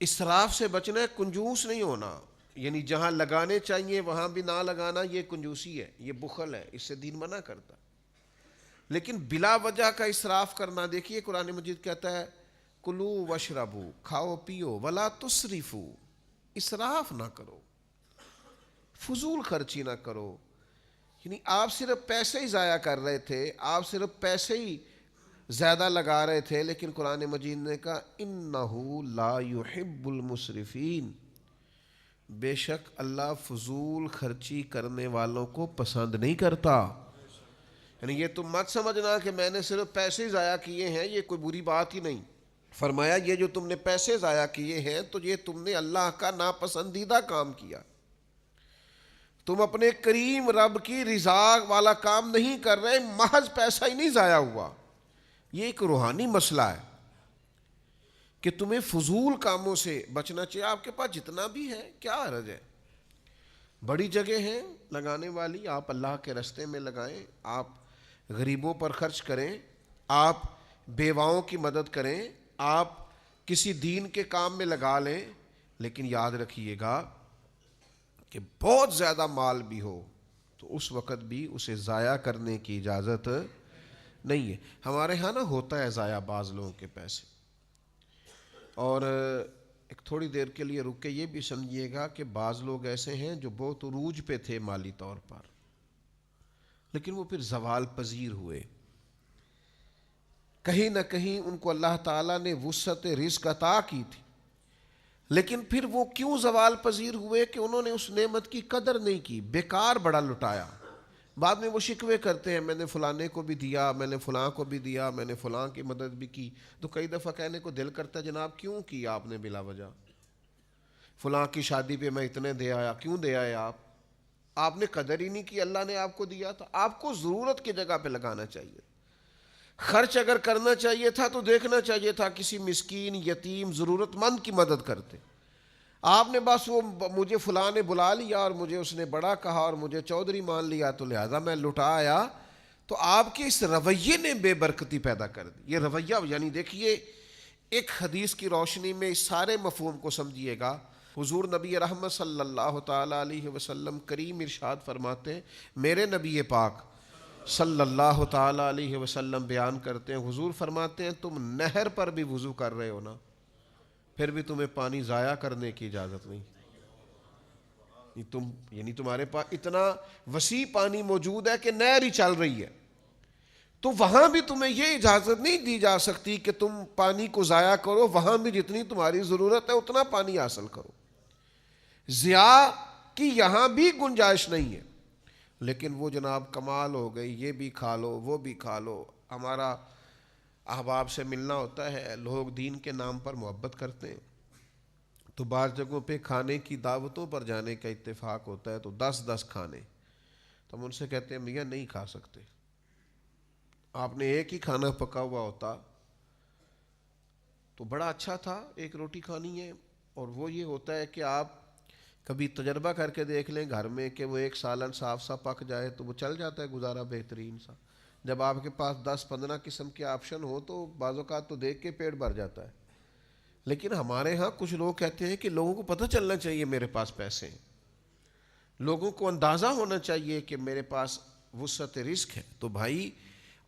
اسراف سے بچنا ہے، کنجوس نہیں ہونا، یعنی جہاں لگانے چاہیے وہاں بھی نہ لگانا، یہ کنجوسی ہے، یہ بخل ہے، اس سے دین منع کرتا۔ لیکن بلا وجہ کا اسراف کرنا، دیکھیے قرآن مجید کہتا ہے کلو وشربو، کھاؤ پیو، ولا تسرفو، اسراف نہ کرو، فضول خرچی نہ کرو۔ یعنی آپ صرف پیسے ہی ضائع کر رہے تھے، آپ صرف پیسے ہی زیادہ لگا رہے تھے، لیکن قرآن مجید نے کہا انہو لا یحب المسرفین، بے شک اللہ فضول خرچی کرنے والوں کو پسند نہیں کرتا۔ یعنی یہ تم مت سمجھنا کہ میں نے صرف پیسے ضائع کیے ہیں، یہ کوئی بری بات ہی نہیں۔ فرمایا یہ جو تم نے پیسے ضائع کیے ہیں تو یہ تم نے اللہ کا ناپسندیدہ کام کیا، تم اپنے کریم رب کی رضا والا کام نہیں کر رہے، محض پیسہ ہی نہیں ضائع ہوا۔ یہ ایک روحانی مسئلہ ہے کہ تمہیں فضول کاموں سے بچنا چاہیے۔ آپ کے پاس جتنا بھی ہے کیا حرج ہے، بڑی جگہ ہیں لگانے والی، آپ اللہ کے راستے میں لگائیں، آپ غریبوں پر خرچ کریں، آپ بیواؤں کی مدد کریں، آپ کسی دین کے کام میں لگا لیں، لیکن یاد رکھیے گا کہ بہت زیادہ مال بھی ہو تو اس وقت بھی اسے ضائع کرنے کی اجازت نہیں ہے۔ ہمارے ہاں نا ہوتا ہے ضائع بعض لوگوں کے پیسے، اور ایک تھوڑی دیر کے لیے رک کے یہ بھی سمجھیے گا کہ بعض لوگ ایسے ہیں جو بہت عروج پہ تھے مالی طور پر، لیکن وہ پھر زوال پذیر ہوئے، کہیں نہ کہیں ان کو اللہ تعالیٰ نے وسعت رزق عطا کی تھی، لیکن پھر وہ کیوں زوال پذیر ہوئے کہ انہوں نے اس نعمت کی قدر نہیں کی، بیکار بڑا لٹایا۔ بعد میں وہ شکوے کرتے ہیں میں نے فلانے کو بھی دیا، میں نے فلاں کو بھی دیا، میں نے فلاں کی مدد بھی کی، تو کئی دفعہ کہنے کو دل کرتا ہے جناب کیوں کی آپ نے بلا وجہ، فلاں کی شادی پہ میں اتنے دے آیا، کیوں دے آئے آپ نے قدر ہی نہیں کی، اللہ نے آپ کو دیا تھا۔ آپ کو ضرورت کی جگہ پہ لگانا چاہیے، خرچ اگر کرنا چاہیے تھا تو دیکھنا چاہیے تھا کسی مسکین یتیم ضرورت مند کی مدد کرتے۔ آپ نے بس وہ مجھے فلاں نے بلا لیا اور مجھے اس نے بڑا کہا اور مجھے چودھری مان لیا تو لہذا میں لٹا آیا، تو آپ کے اس رویے نے بے برکتی پیدا کر دی۔ یہ رویہ یعنی دیکھیے ایک حدیث کی روشنی میں اس سارے مفہوم کو سمجھیے گا۔ حضور نبی رحمت صلی اللہ تعالیٰ علیہ وسلم کریم ارشاد فرماتے ہیں، میرے نبی پاک صلی اللہ تعالیٰ علیہ وسلم بیان کرتے ہیں، حضور فرماتے ہیں تم نہر پر بھی وضو کر رہے ہو نا، پھر بھی تمہیں پانی ضائع کرنے کی اجازت نہیں۔ یعنی تمہارے پاس اتنا وسیع پانی موجود ہے کہ نہر ہی چل رہی ہے، تو وہاں بھی تمہیں یہ اجازت نہیں دی جا سکتی کہ تم پانی کو ضائع کرو، وہاں بھی جتنی تمہاری ضرورت ہے اتنا پانی حاصل کرو، ضیاء کی یہاں بھی گنجائش نہیں ہے۔ لیکن وہ جناب کمال ہو گئی، یہ بھی کھا لو وہ بھی کھا لو۔ ہمارا احباب سے ملنا ہوتا ہے، لوگ دین کے نام پر محبت کرتے ہیں، تو بعض جگہوں پہ کھانے کی دعوتوں پر جانے کا اتفاق ہوتا ہے تو 10 کھانے، تو ہم ان سے کہتے ہیں میاں نہیں کھا سکتے، آپ نے ایک ہی کھانا پکا ہوا ہوتا تو بڑا اچھا تھا، ایک روٹی کھانی ہے۔ اور وہ یہ ہوتا ہے کہ آپ کبھی تجربہ کر کے دیکھ لیں گھر میں کہ وہ ایک سالن صاف سا پک جائے تو وہ چل جاتا ہے گزارا بہترین سا۔ جب آپ کے پاس 10-15 قسم کے آپشن ہو تو بعض اوقات تو دیکھ کے پیٹ بھر جاتا ہے۔ لیکن ہمارے ہاں کچھ لوگ کہتے ہیں کہ لوگوں کو پتہ چلنا چاہیے میرے پاس پیسے ہیں، لوگوں کو اندازہ ہونا چاہیے کہ میرے پاس وسعت رزق ہے۔ تو بھائی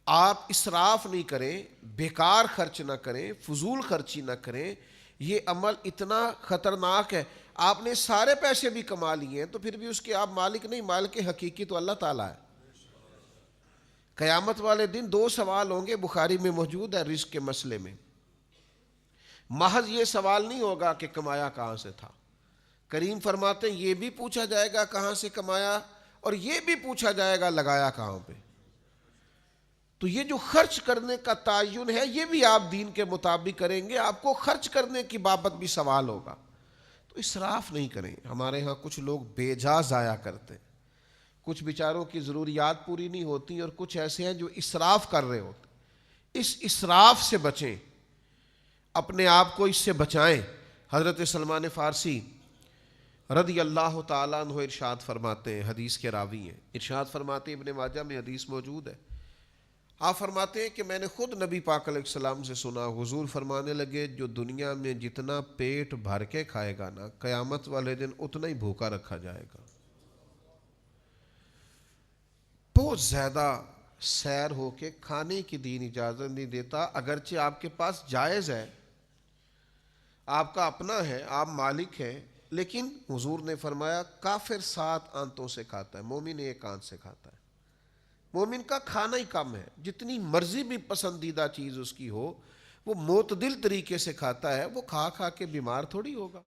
آپ اسراف نہیں کریں، بیکار خرچ نہ کریں، فضول خرچی نہ کریں، یہ عمل اتنا خطرناک ہے۔ آپ نے سارے پیسے بھی کما لیے ہیں تو پھر بھی اس کے آپ مالک نہیں، مالک حقیقی تو اللہ تعالیٰ ہے۔ قیامت والے دن 2 سوال ہوں گے، بخاری میں موجود ہے رزق کے مسئلے میں۔ محض یہ سوال نہیں ہوگا کہ کمایا کہاں سے تھا، کریم فرماتے ہیں یہ بھی پوچھا جائے گا کہاں سے کمایا، اور یہ بھی پوچھا جائے گا لگایا کہاں پہ۔ تو یہ جو خرچ کرنے کا تعین ہے یہ بھی آپ دین کے مطابق کریں گے، آپ کو خرچ کرنے کی بابت بھی سوال ہوگا، تو اسراف نہیں کریں۔ ہمارے ہاں کچھ لوگ بے جا ضائع کرتے ہیں، کچھ بیچاروں کی ضروریات پوری نہیں ہوتی، اور کچھ ایسے ہیں جو اسراف کر رہے ہوتے۔ اس اسراف سے بچیں، اپنے آپ کو اس سے بچائیں۔ حضرت سلمان فارسی رضی اللہ تعالیٰ عنہ ارشاد فرماتے ہیں، حدیث کے راوی ہیں، ارشاد فرماتے ہیں ابن ماجہ میں حدیث موجود ہے، آپ فرماتے ہیں کہ میں نے خود نبی پاک علیہ السلام سے سنا، حضور فرمانے لگے جو دنیا میں جتنا پیٹ بھر کے کھائے گا نا، قیامت والے دن اتنا ہی بھوکا رکھا جائے گا۔ بہت زیادہ سیر ہو کے کھانے کی دین اجازت نہیں دیتا، اگرچہ آپ کے پاس جائز ہے، آپ کا اپنا ہے، آپ مالک ہیں، لیکن حضور نے فرمایا کافر 7 آنتوں سے کھاتا ہے، مومن 1 آنت سے کھاتا ہے۔ مومن کا کھانا ہی کم ہے، جتنی مرضی بھی پسندیدہ چیز اس کی ہو، وہ معتدل طریقے سے کھاتا ہے، وہ کھا کھا کے بیمار تھوڑی ہوگا۔